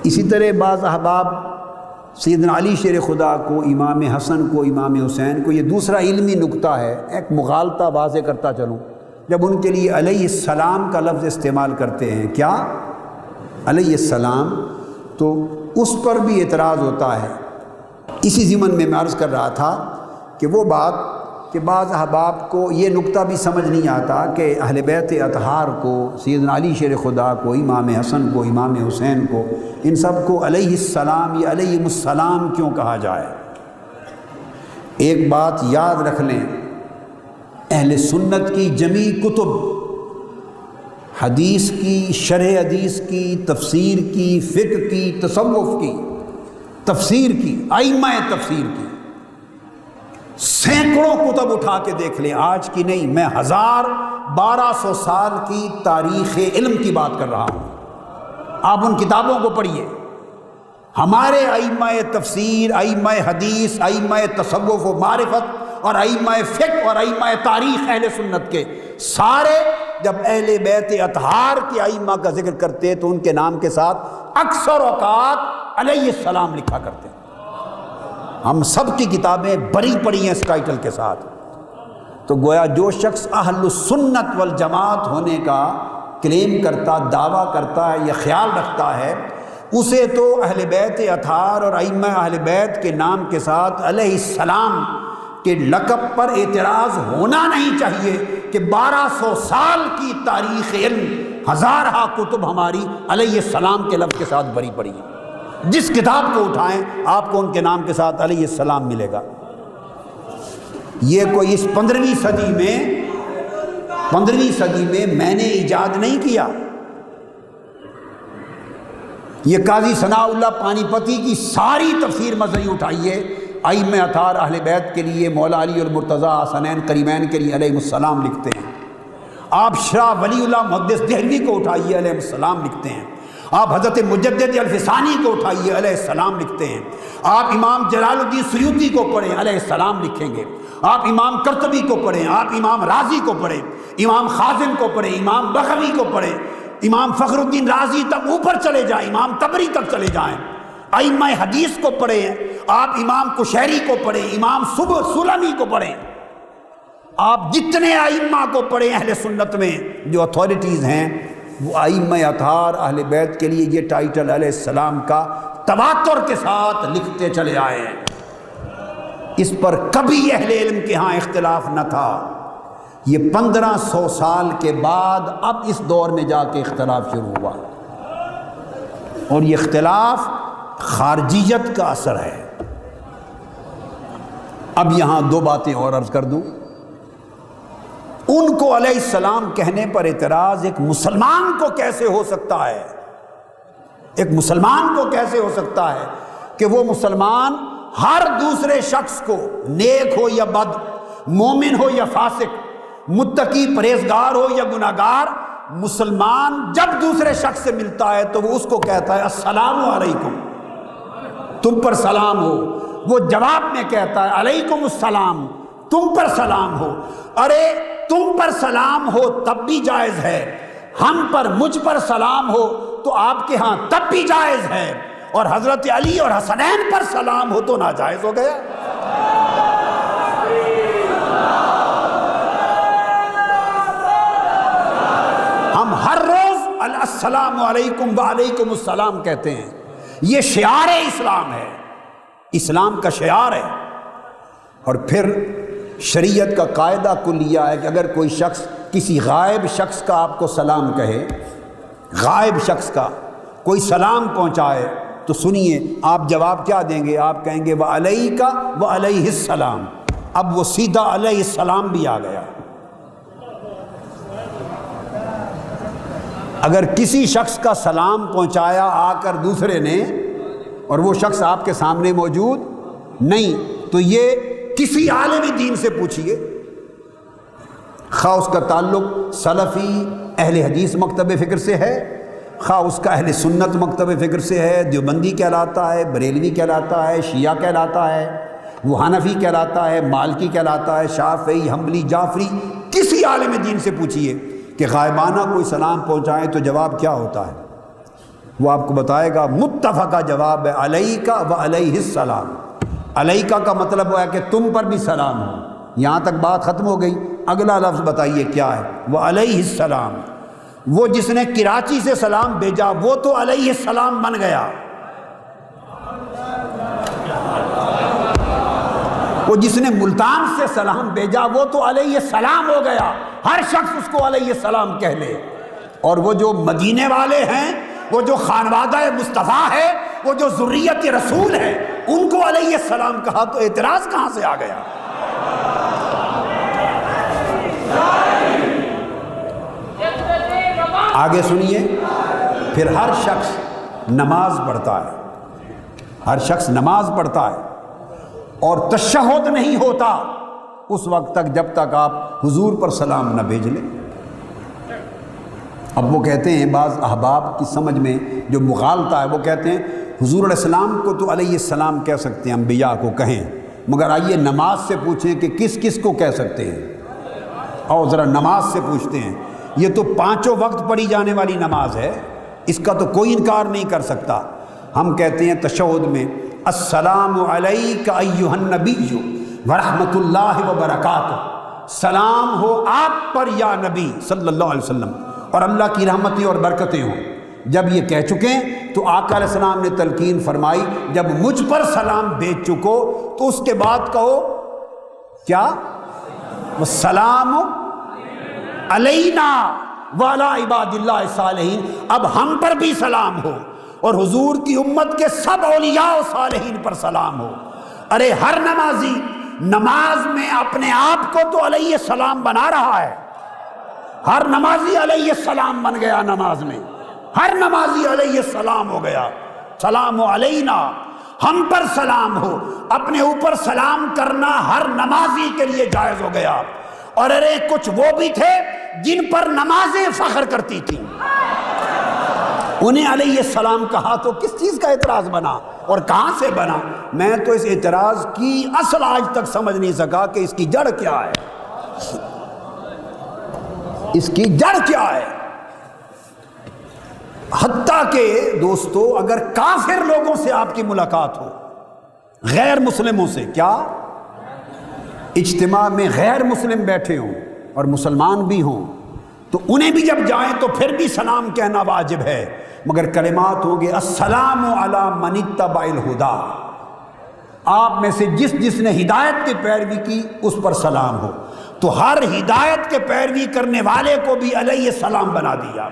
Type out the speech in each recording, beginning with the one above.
اسی طرح بعض احباب سیدنا علی شیر خدا کو، امام حسن کو، امام حسین کو، یہ دوسرا علمی نکتہ ہے، ایک مغالطہ واضح کرتا چلوں، جب ان کے لیے علیہ السلام کا لفظ استعمال کرتے ہیں، کیا علیہ السلام، تو اس پر بھی اعتراض ہوتا ہے۔ اسی ضمن میں عرض کر رہا تھا کہ وہ بات کہ بعض احباب کو یہ نکتہ بھی سمجھ نہیں آتا کہ اہل بیت اطہار کو، سیدنا علی شیر خدا کو، امام حسن کو، امام حسین کو، ان سب کو علیہ السلام یا علیہم السلام کیوں کہا جائے۔ ایک بات یاد رکھ لیں، اہل سنت کی جمیع کتب، حدیث کی، شرح حدیث کی، تفسیر کی، فقہ کی، تصوف کی، تفسیر کی، ائمہ تفسیر کی، سینکڑوں کتب اٹھا کے دیکھ لیں، آج کی نہیں، میں 1200 سال کی تاریخ علم کی بات کر رہا ہوں، آپ ان کتابوں کو پڑھیے۔ ہمارے ائمہ تفسیر، ائمہ حدیث، ائمہ تصوف و معرفت اور ائمہ فقہ اور ائمہ تاریخ اہل سنت کے سارے جب اہل بیت اطہار کے ائمہ کا ذکر کرتے تو ان کے نام کے ساتھ اکثر اوقات علیہ السلام لکھا کرتے۔ ہم سب کی کتابیں بری پڑی ہیں اس ٹائٹل کے ساتھ۔ تو گویا جو شخص اہل السنت والجماعت ہونے کا کلیم کرتا، دعویٰ کرتا ہے یا خیال رکھتا ہے، اسے تو اہل بیت اطہار اور ائمہ اہل بیت کے نام کے ساتھ علیہ السلام کے لقب پر اعتراض ہونا نہیں چاہیے کہ 1200 سال کی تاریخ علم، ہزارہ کتب ہماری علیہ السلام کے لفظ کے ساتھ بری پڑی ہیں۔ جس کتاب کو اٹھائیں آپ کو ان کے نام کے ساتھ علیہ السلام ملے گا۔ یہ کوئی اس 15ویں صدی میں میں نے ایجاد نہیں کیا، یہ قاضی ثناء اللہ پانی پتی کی ساری تفسیر مصری اٹھائیے، ائمہ اطہار اہل بیت کے لیے مولا علی المرتضیٰ حسنین کریمین کے لیے علیہ السلام لکھتے ہیں۔ آپ شاہ ولی اللہ محدث دہلوی کو اٹھائیے، علیہ السلام لکھتے ہیں۔ آپ حضرت مجدد الفسانی کو اٹھائیے، علیہ السلام لکھتے ہیں۔ آپ امام جلال الدین سیوطی کو پڑھیں، علیہ السلام لکھیں گے۔ آپ امام قرطبی کو پڑھیں، آپ امام رازی کو پڑھیں، امام خازن کو پڑھیں، امام بغوی کو پڑھیں، امام فخر الدین رازی تک اوپر چلے جائیں، امام طبری تک چلے جائیں۔ ائمہ حدیث کو پڑھیں، آپ امام کشیری کو پڑھیں، امام سلمی کو پڑھیں، آپ جتنے ائمہ کو پڑھیں اہل سنت میں جو اتھارٹیز ہیں، وہ ائمہ اطہار اہل بیت کے لیے یہ ٹائٹل علیہ السلام کا تواتر کے ساتھ لکھتے چلے آئے ہیں۔ اس پر کبھی اہل علم کے ہاں اختلاف نہ تھا۔ یہ 1500 سال کے بعد اب اس دور میں جا کے اختلاف شروع ہوا، اور یہ اختلاف خارجیت کا اثر ہے۔ اب یہاں دو باتیں اور عرض کر دوں۔ ان کو علیہ السلام کہنے پر اعتراض ایک مسلمان کو کیسے ہو سکتا ہے؟ ایک مسلمان کو کیسے ہو سکتا ہے کہ وہ مسلمان ہر دوسرے شخص کو، نیک ہو یا بد، مومن ہو یا فاسق، متقی پرہیزگار ہو یا گناہگار، مسلمان جب دوسرے شخص سے ملتا ہے تو وہ اس کو کہتا ہے السلام علیکم، تم پر سلام ہو۔ وہ جواب میں کہتا ہے علیکم السلام، تم پر سلام ہو۔ ارے تم پر سلام ہو تب بھی جائز ہے، ہم پر، مجھ پر سلام ہو تو آپ کے ہاں تب بھی جائز ہے، اور حضرت علی اور حسنین پر سلام ہو تو ناجائز ہو گیا۔ ہم ہر روز السلام علیکم وعلیکم السلام کہتے ہیں، یہ شعار اسلام ہے، اسلام کا شعار ہے۔ اور پھر شریعت کا قاعدہ کلیہ ہے کہ اگر کوئی شخص کسی غائب شخص کا آپ کو سلام کہے، غائب شخص کا کوئی سلام پہنچائے، تو سنیے آپ جواب کیا دیں گے؟ آپ کہیں گے وعلیک وعلیہ السلام۔ اب وہ سیدھا علیہ السلام بھی آ گیا۔ اگر کسی شخص کا سلام پہنچایا آ کر دوسرے نے، اور وہ شخص آپ کے سامنے موجود نہیں، تو یہ کسی عالم دین سے پوچھئے، خواہ اس کا تعلق سلفی اہل حدیث مکتب فکر سے ہے، خواہ اس کا اہل سنت مکتب فکر سے ہے، دیوبندی کہلاتا ہے، بریلوی کہلاتا ہے، شیعہ کہلاتا ہے، وہ حنفی کہلاتا ہے، مالکی کہلاتا ہے، شافعی، حنبلی، جعفری، کسی عالم دین سے پوچھئے کہ غائبانہ کوئی سلام پہنچائیں تو جواب کیا ہوتا ہے؟ وہ آپ کو بتائے گا متفقہ جواب ہے علیکہ و علیہ السلام۔ علیکہ کا مطلب وہ ہے کہ تم پر بھی سلام ہو، یہاں تک بات ختم ہو گئی۔ اگلا لفظ بتائیے کیا ہے؟ وہ علیہ السلام۔ وہ جس نے کراچی سے سلام بھیجا وہ تو علیہ السلام بن گیا، وہ جس نے ملتان سے سلام بھیجا وہ تو علیہ السلام ہو گیا، ہر شخص اس کو علیہ السلام کہہ لے۔ اور وہ جو مدینے والے ہیں، وہ جو خانوادہ مصطفیٰ ہے، وہ جو ذریت رسول ہے، ان کو علیہ السلام کہا تو اعتراض کہاں سے آ گیا؟ آگے سنیے، پھر ہر شخص نماز پڑھتا ہے، ہر شخص نماز پڑھتا ہے اور تشہد نہیں ہوتا اس وقت تک جب تک آپ حضور پر سلام نہ بھیج لیں۔ اب وہ کہتے ہیں بعض احباب کی سمجھ میں جو مغالطہ ہے، وہ کہتے ہیں حضور علیہ السلام کو تو علیہ السلام کہہ سکتے ہیں، انبیاء کو کہیں، مگر آئیے نماز سے پوچھیں کہ کس کس کو کہہ سکتے ہیں؟ اور ذرا نماز سے پوچھتے ہیں، یہ تو پانچوں وقت پڑھی جانے والی نماز ہے، اس کا تو کوئی انکار نہیں کر سکتا۔ ہم کہتے ہیں تشہد میں السلام علیک ایھا النبی ورحمۃ اللہ وبرکاتہ، سلام ہو آپ پر یا نبی صلی اللہ علیہ وسلم، اور اللہ کی رحمتیں اور برکتیں ہوں۔ جب یہ کہہ چکیں تو آقا علیہ السلام نے تلقین فرمائی جب مجھ پر سلام بھیج چکو تو اس کے بعد کہو کیا؟ والسلام علینا وعلی عباد اللہ الصالحین، اب ہم پر بھی سلام ہو اور حضور کی امت کے سب اولیاء و صالحین پر سلام ہو۔ ارے ہر نمازی نماز میں اپنے آپ کو تو علیہ السلام بنا رہا ہے، ہر نمازی علیہ السلام بن گیا، نماز میں ہر نمازی علیہ السلام ہو گیا۔ سلام علینا، ہم پر سلام ہو، اپنے اوپر سلام کرنا ہر نمازی کے لیے جائز ہو گیا۔ اور ارے کچھ وہ بھی تھے جن پر نمازیں فخر کرتی تھیں، انہیں علیہ السلام کہا تو کس چیز کا اعتراض بنا اور کہاں سے بنا؟ میں تو اس اعتراض کی اصل آج تک سمجھ نہیں سکا کہ اس کی جڑ کیا ہے، اس کی جڑ کیا ہے۔ حتیٰ کہ دوستو اگر کافر لوگوں سے آپ کی ملاقات ہو، غیر مسلموں سے، کیا اجتماع میں غیر مسلم بیٹھے ہوں اور مسلمان بھی ہوں تو انہیں بھی جب جائیں تو پھر بھی سلام کہنا واجب ہے، مگر کلمات ہوں گے السلام علی من اتبع الہدی، آپ میں سے جس نے ہدایت کی پیروی کی اس پر سلام ہو، تو ہر ہدایت کے پیروی کرنے والے کو بھی علیہ السلام بنا دیا۔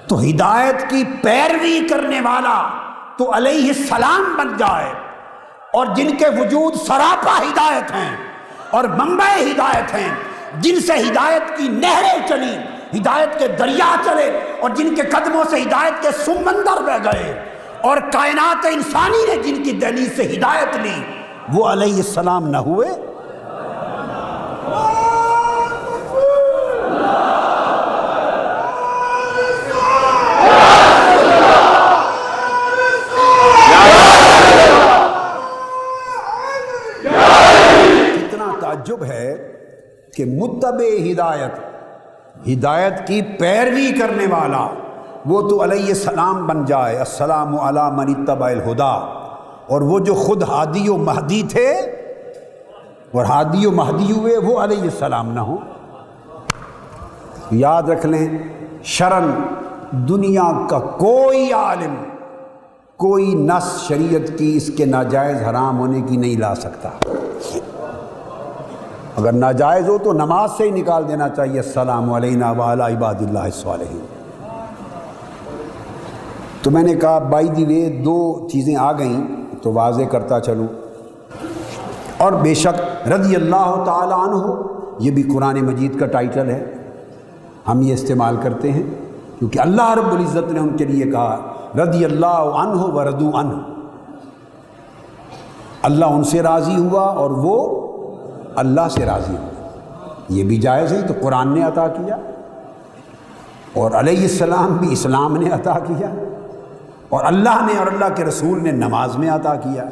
تو ہدایت کی پیروی کرنے والا تو علیہ السلام بن جائے، اور جن کے وجود سراپا ہدایت ہیں اور منبع ہدایت ہیں، جن سے ہدایت کی نہریں چلی، ہدایت کے دریا چلے، اور جن کے قدموں سے ہدایت کے سمندر بہ گئے، اور کائنات انسانی نے جن کی دہلیز سے ہدایت لی، وہ علیہ السلام نہ ہوئے؟ تعجب ہے کہ متبع ہدایت، ہدایت کی پیروی کرنے والا، وہ تو علیہ السلام بن جائے، السلام علی من اتبع الہدی، اور وہ جو خود ہادی و مہدی تھے اور ہادی و مہدی ہوئے وہ علیہ السلام نہ ہو۔ یاد رکھ لیں، شرعاً دنیا کا کوئی عالم کوئی نص شریعت کی اس کے ناجائز حرام ہونے کی نہیں لا سکتا۔ اگر ناجائز ہو تو نماز سے ہی نکال دینا چاہیے، السلام علینا وعلی عباد اللہ الصالحین۔ تو میں نے کہا بائی دی وے دو چیزیں آ گئیں تو واضح کرتا چلوں، اور بے شک رضی اللہ تعالی عنہ یہ بھی قرآن مجید کا ٹائٹل ہے، ہم یہ استعمال کرتے ہیں کیونکہ اللہ رب العزت نے ان کے لیے کہا رضی اللہ عنہ ورضوا عنہ، اللہ ان سے راضی ہوا اور وہ اللہ سے راضی ہوا، یہ بھی جائز ہے، تو قرآن نے عطا کیا، اور علیہ السلام بھی اسلام نے عطا کیا، اور اللہ نے اور اللہ کے رسول نے نماز میں عطا کیا۔